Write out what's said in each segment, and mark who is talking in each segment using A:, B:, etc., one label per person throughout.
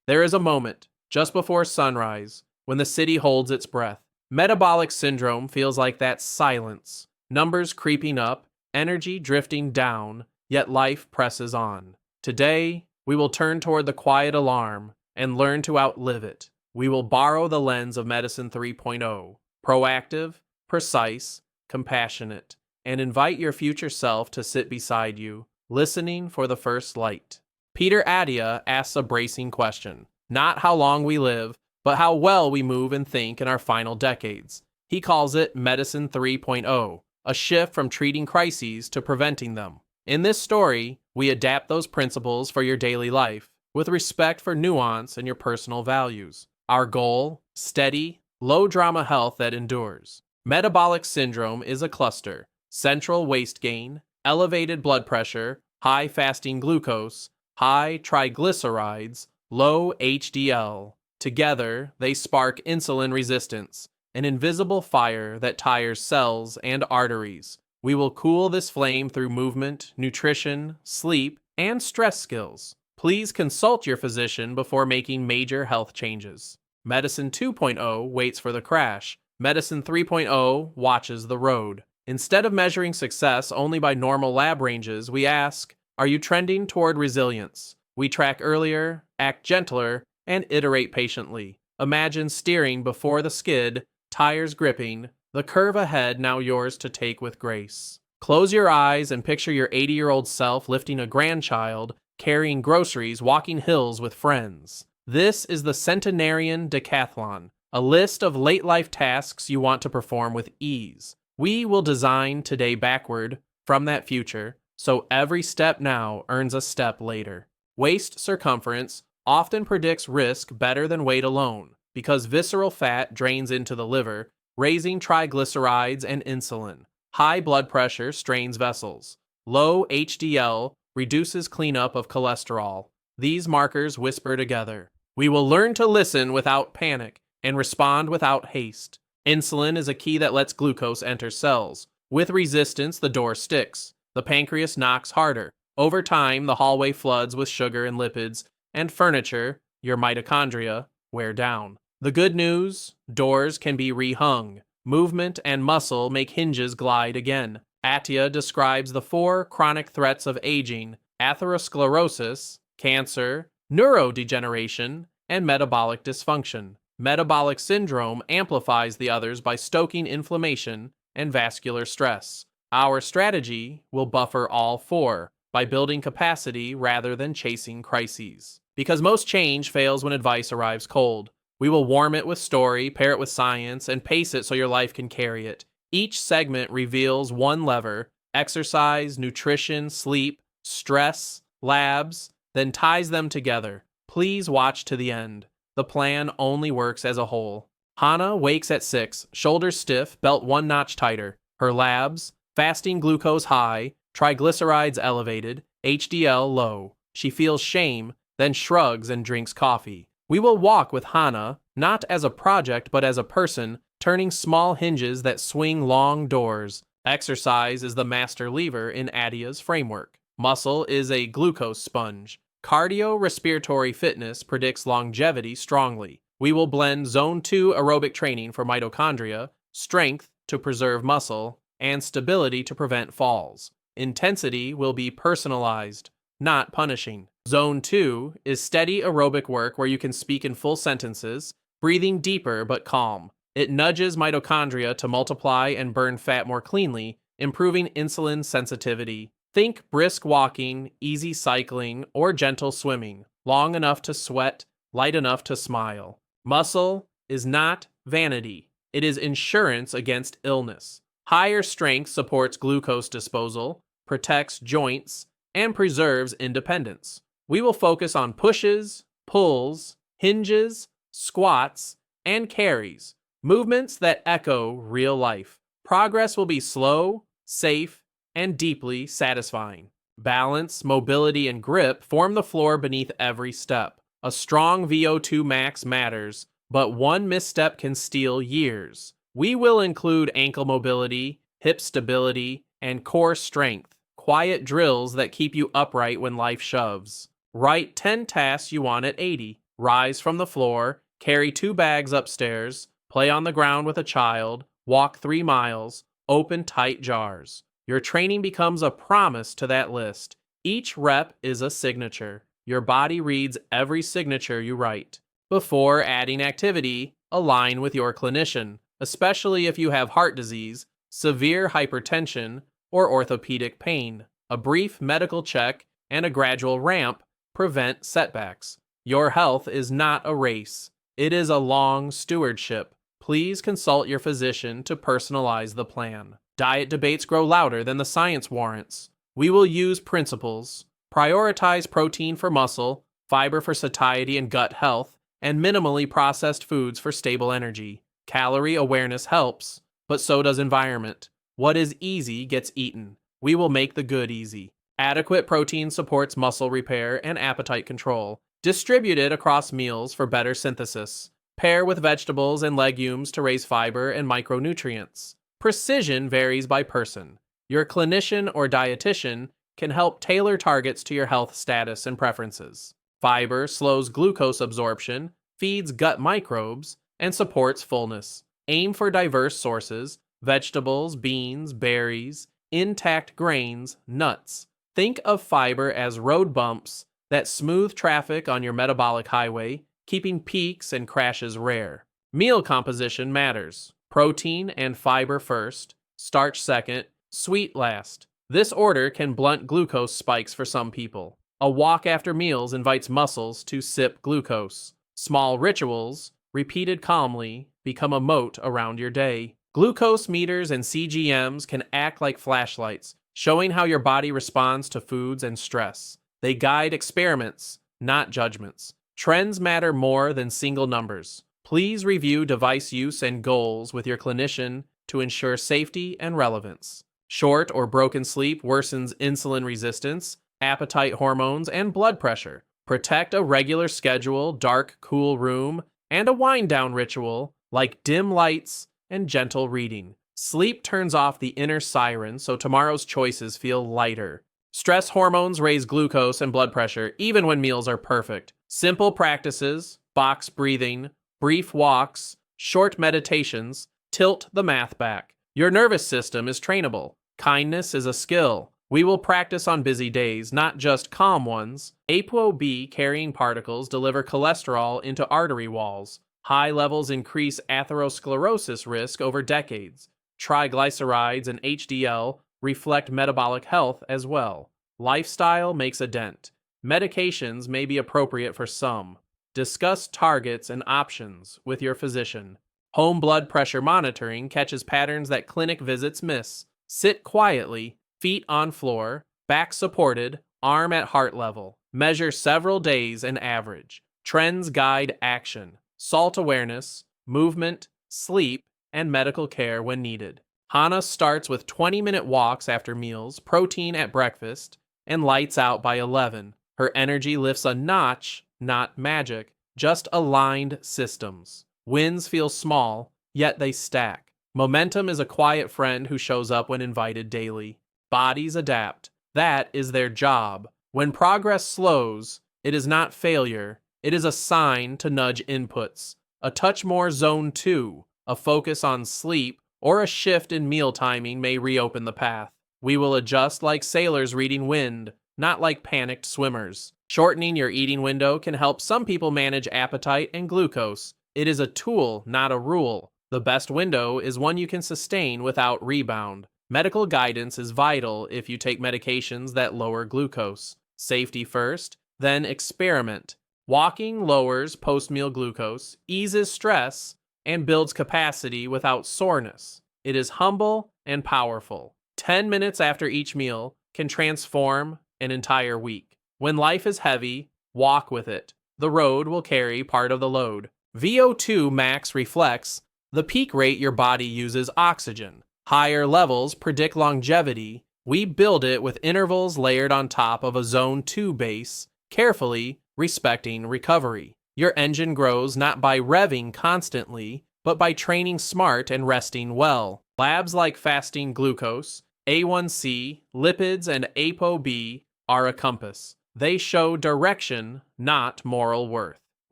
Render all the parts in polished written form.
A: There is a moment, just before sunrise, when the city holds its breath. Metabolic syndrome feels like that silence, numbers creeping up, energy drifting down, yet life presses on. Today, we will turn toward the quiet alarm and learn to outlive it. We will borrow the lens of Medicine 3.0, proactive, precise, compassionate, and invite your future self to sit beside you, listening for the first light. Peter Attia asks a bracing question, not how long we live, but how well we move and think in our final decades. He calls it Medicine 3.0, a shift from treating crises to preventing them. In this story, we adapt those principles for your daily life, with respect for nuance and your personal values. Our goal: steady, low-drama health that endures. Metabolic syndrome is a cluster: central waist gain, elevated blood pressure, high fasting glucose, high triglycerides, low HDL. Together, they spark insulin resistance, an invisible fire that tires cells and arteries. We will cool this flame through movement, nutrition, sleep, and stress skills. Please consult your physician before making major health changes. Medicine 2.0 waits for the crash. Medicine 3.0 watches the road. Instead of measuring success only by normal lab ranges, we ask, are you trending toward resilience? We track earlier, act gentler, and iterate patiently. Imagine steering before the skid, tires gripping, the curve ahead now yours to take with grace. Close your eyes and picture your 80-year-old self lifting a grandchild, carrying groceries, walking hills with friends. This is the centenarian decathlon, a list of late-life tasks you want to perform with ease. We will design today backward from that future, so every step now earns a step later. Waist circumference often predicts risk better than weight alone, because visceral fat drains into the liver, raising triglycerides and insulin. High blood pressure strains vessels. Low HDL reduces cleanup of cholesterol. These markers whisper together. We will learn to listen without panic and respond without haste. Insulin is a key that lets glucose enter cells. With resistance, the door sticks. The pancreas knocks harder. Over time, the hallway floods with sugar and lipids, and furniture, your mitochondria, wear down. The good news: doors can be rehung. Movement and muscle make hinges glide again. Attia describes the 4 chronic threats of aging: atherosclerosis, cancer, neurodegeneration, and metabolic dysfunction. Metabolic syndrome amplifies the others by stoking inflammation and vascular stress. Our strategy will buffer all 4 by building capacity rather than chasing crises. Because most change fails when advice arrives cold. We will warm it with story, pair it with science, and pace it so your life can carry it. Each segment reveals one lever: exercise, nutrition, sleep, stress, labs, then ties them together. Please watch to the end. The plan only works as a whole. Hannah wakes at 6, shoulders stiff, belt 1 notch tighter. Her labs: fasting glucose high, triglycerides elevated, HDL low. She feels shame, then shrugs and drinks coffee. We will walk with Hannah, not as a project but as a person, turning small hinges that swing long doors. Exercise is the master lever in Attia's framework. Muscle is a glucose sponge. Cardiorespiratory fitness predicts longevity strongly. We will blend Zone 2 aerobic training for mitochondria, strength to preserve muscle, and stability to prevent falls. Intensity will be personalized, not punishing. Zone 2 is steady aerobic work where you can speak in full sentences, breathing deeper but calm. It nudges mitochondria to multiply and burn fat more cleanly, improving insulin sensitivity. Think brisk walking, easy cycling, or gentle swimming, long enough to sweat, light enough to smile. Muscle is not vanity. It is insurance against illness. Higher strength supports glucose disposal, protects joints, and preserves independence. We will focus on pushes, pulls, hinges, squats, and carries, movements that echo real life. Progress will be slow, safe, and deeply satisfying. Balance, mobility, and grip form the floor beneath every step. A strong VO2 max matters, but one misstep can steal years. We will include ankle mobility, hip stability, and core strength, quiet drills that keep you upright when life shoves. Write 10 tasks you want at 80. rise from the floor, carry 2 bags upstairs, play on the ground with a child, walk 3 miles, open tight jars. Your training becomes a promise to that list. Each rep is a signature. Your body reads every signature you write. Before adding activity, align with your clinician, especially if you have heart disease, severe hypertension, or orthopedic pain. A brief medical check and a gradual ramp prevent setbacks. Your health is not a race. It is a long stewardship. Please consult your physician to personalize the plan. Diet debates grow louder than the science warrants. We will use principles, prioritize protein for muscle, fiber for satiety and gut health, and minimally processed foods for stable energy. Calorie awareness helps, but so does environment. What is easy gets eaten. We will make the good easy. Adequate protein supports muscle repair and appetite control. Distribute it across meals for better synthesis. Pair with vegetables and legumes to raise fiber and micronutrients. Precision varies by person. Your clinician or dietitian can help tailor targets to your health status and preferences. Fiber slows glucose absorption, feeds gut microbes, and supports fullness. Aim for diverse sources: vegetables, beans, berries, intact grains, nuts. Think of fiber as road bumps that smooth traffic on your metabolic highway, keeping peaks and crashes rare. Meal composition matters. Protein and fiber first, starch second, sweet last. This order can blunt glucose spikes for some people. A walk after meals invites muscles to sip glucose. Small rituals, repeated calmly, become a moat around your day. Glucose meters and CGMs can act like flashlights, showing how your body responds to foods and stress. They guide experiments, not judgments. Trends matter more than single numbers. Please review device use and goals with your clinician to ensure safety and relevance. Short or broken sleep worsens insulin resistance, appetite hormones, and blood pressure. Protect a regular schedule, dark, cool room, and a wind-down ritual like dim lights and gentle reading. Sleep turns off the inner siren so tomorrow's choices feel lighter. Stress hormones raise glucose and blood pressure even when meals are perfect. Simple practices, box breathing, brief walks, short meditations, tilt the math back. Your nervous system is trainable. Kindness is a skill. We will practice on busy days, not just calm ones. ApoB carrying particles deliver cholesterol into artery walls. High levels increase atherosclerosis risk over decades. Triglycerides and HDL reflect metabolic health as well. Lifestyle makes a dent. Medications may be appropriate for some. Discuss targets and options with your physician. Home blood pressure monitoring catches patterns that clinic visits miss. Sit quietly, feet on floor, back supported, arm at heart level. Measure several days and average. Trends guide action. Salt awareness, movement, sleep, and medical care when needed. Hana starts with 20-minute walks after meals, protein at breakfast, and lights out by 11. Her energy lifts a notch, not magic, just aligned systems. Wins feel small, yet they stack. Momentum is a quiet friend who shows up when invited daily. Bodies adapt. That is their job. When progress slows, it is not failure. It is a sign to nudge inputs. A touch more zone 2, a focus on sleep, or a shift in meal timing may reopen the path. We will adjust like sailors reading wind, not like panicked swimmers. Shortening your eating window can help some people manage appetite and glucose. It is a tool, not a rule. The best window is one you can sustain without rebound. Medical guidance is vital if you take medications that lower glucose. Safety first, then experiment. Walking lowers post-meal glucose, eases stress, and builds capacity without soreness. It is humble and powerful. 10 minutes after each meal can transform an entire week. When life is heavy, walk with it. The road will carry part of the load. VO2 max reflects the peak rate your body uses oxygen. Higher levels predict longevity. We build it with intervals layered on top of a zone 2 base, carefully respecting recovery. Your engine grows not by revving constantly, but by training smart and resting well. Labs like fasting glucose, A1C, lipids, and ApoB are a compass. They show direction, not moral worth.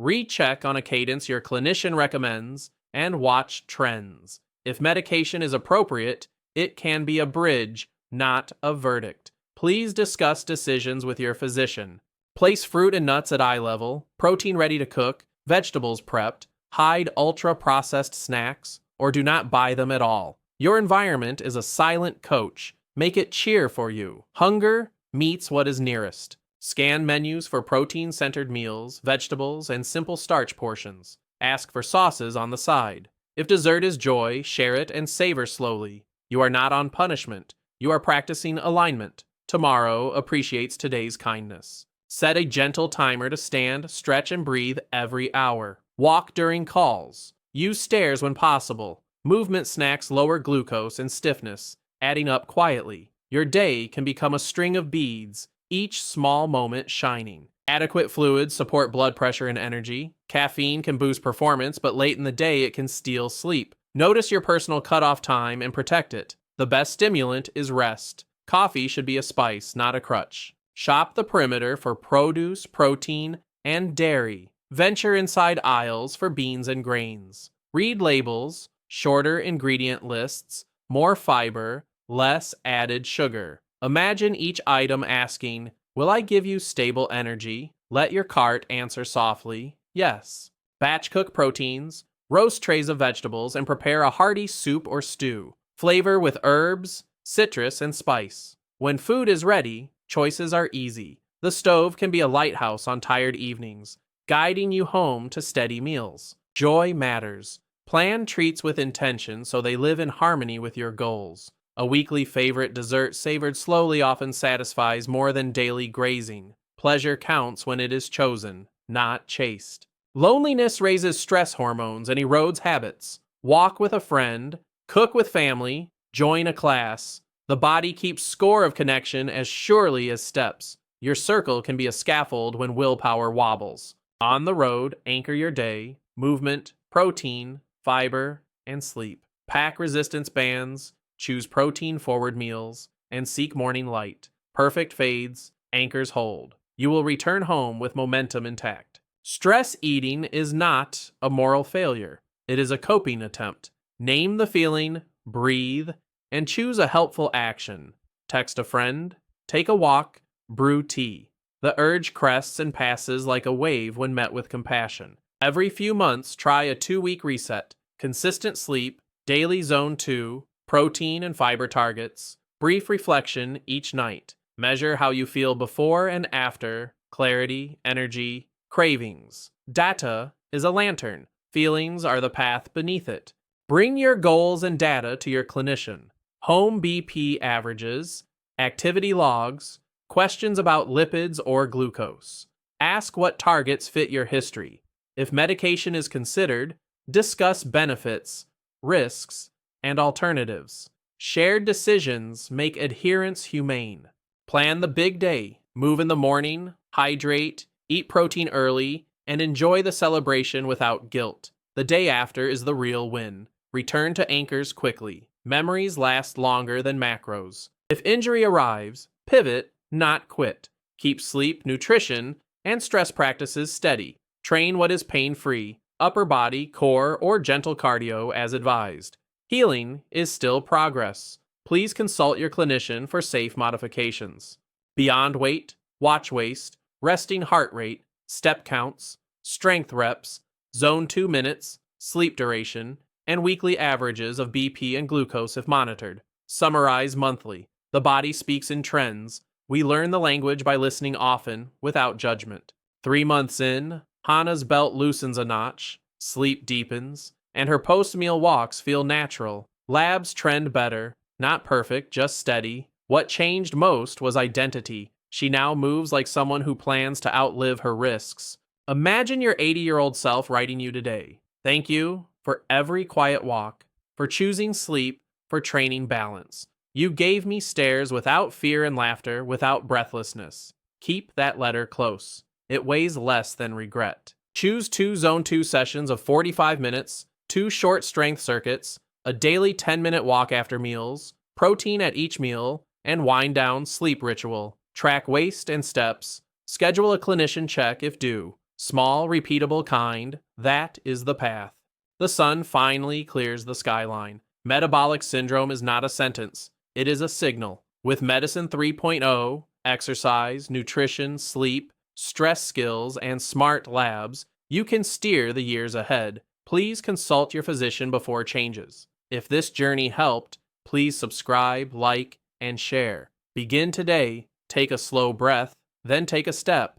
A: Recheck on a cadence your clinician recommends and watch trends. If medication is appropriate, it can be a bridge, not a verdict. Please discuss decisions with your physician. Place fruit and nuts at eye level, protein ready to cook, vegetables prepped, hide ultra-processed snacks, or do not buy them at all. Your environment is a silent coach. Make it cheer for you. Hunger meets what is nearest. Scan menus for protein-centered meals, vegetables, and simple starch portions. Ask for sauces on the side. If dessert is joy, share it and savor slowly. You are not on punishment. You are practicing alignment. Tomorrow appreciates today's kindness. Set a gentle timer to stand, stretch, and breathe every hour. Walk during calls. Use stairs when possible. Movement snacks lower glucose and stiffness, adding up quietly. Your day can become a string of beads, each small moment shining. Adequate fluids support blood pressure and energy. Caffeine can boost performance, but late in the day it can steal sleep. Notice your personal cutoff time and protect it. The best stimulant is rest. Coffee should be a spice, not a crutch. Shop the perimeter for produce, protein, and dairy. Venture inside aisles for beans and grains. Read labels, shorter ingredient lists, more fiber, less added sugar. Imagine each item asking, "Will I give you stable energy?" Let your cart answer softly, "Yes." Batch cook proteins, roast trays of vegetables, and prepare a hearty soup or stew. Flavor with herbs, citrus, and spice. When food is ready, choices are easy. The stove can be a lighthouse on tired evenings, guiding you home to steady meals. Joy matters. Plan treats with intention so they live in harmony with your goals. A weekly favorite dessert savored slowly often satisfies more than daily grazing. Pleasure counts when it is chosen, not chased. Loneliness raises stress hormones and erodes habits. Walk with a friend, cook with family, join a class. The body keeps score of connection as surely as steps. Your circle can be a scaffold when willpower wobbles. On the road, anchor your day, movement, protein, fiber, and sleep. Pack resistance bands, choose protein-forward meals, and seek morning light. Perfect fades, anchors hold. You will return home with momentum intact. Stress eating is not a moral failure. It is a coping attempt. Name the feeling, breathe, and choose a helpful action. Text a friend, take a walk, brew tea. The urge crests and passes like a wave when met with compassion. Every few months, try a 2-week reset. Consistent sleep, daily zone 2, protein and fiber targets, brief reflection each night. Measure how you feel before and after, clarity, energy, cravings. Data is a lantern. Feelings are the path beneath it. Bring your goals and data to your clinician. Home BP averages, activity logs, questions about lipids or glucose. Ask what targets fit your history. If medication is considered, discuss benefits, risks, and alternatives. Shared decisions make adherence humane. Plan the big day. Move in the morning, hydrate, eat protein early, and enjoy the celebration without guilt. The day after is the real win. Return to anchors quickly. Memories last longer than macros. If injury arrives, pivot, not quit. Keep sleep, nutrition, and stress practices steady. Train what is pain-free, upper body, core, or gentle cardio as advised. Healing is still progress. Please consult your clinician for safe modifications. Beyond weight, watch waist, resting heart rate, step counts, strength reps, zone 2 minutes, sleep duration, and weekly averages of BP and glucose if monitored. Summarize monthly. The body speaks in trends. We learn the language by listening often, without judgment. 3 months in, Hannah's belt loosens a notch, sleep deepens, and her post-meal walks feel natural. Labs trend better, not perfect, just steady. What changed most was identity. She now moves like someone who plans to outlive her risks. Imagine your 80-year-old self writing you today. Thank you for every quiet walk, for choosing sleep, for training balance. You gave me stairs without fear and laughter, without breathlessness. Keep that letter close. It weighs less than regret. Choose 2 Zone 2 sessions of 45 minutes, 2 short strength circuits, a daily 10-minute walk after meals, protein at each meal, and wind-down sleep ritual. Track waist and steps. Schedule a clinician check if due. Small, repeatable kind, that is the path. The sun finally clears the skyline. Metabolic syndrome is not a sentence, it is a signal. With Medicine 3.0, exercise, nutrition, sleep, stress skills, and smart labs, you can steer the years ahead. Please consult your physician before changes. If this journey helped, please subscribe, like, and share. Begin today, take a slow breath, then take a step.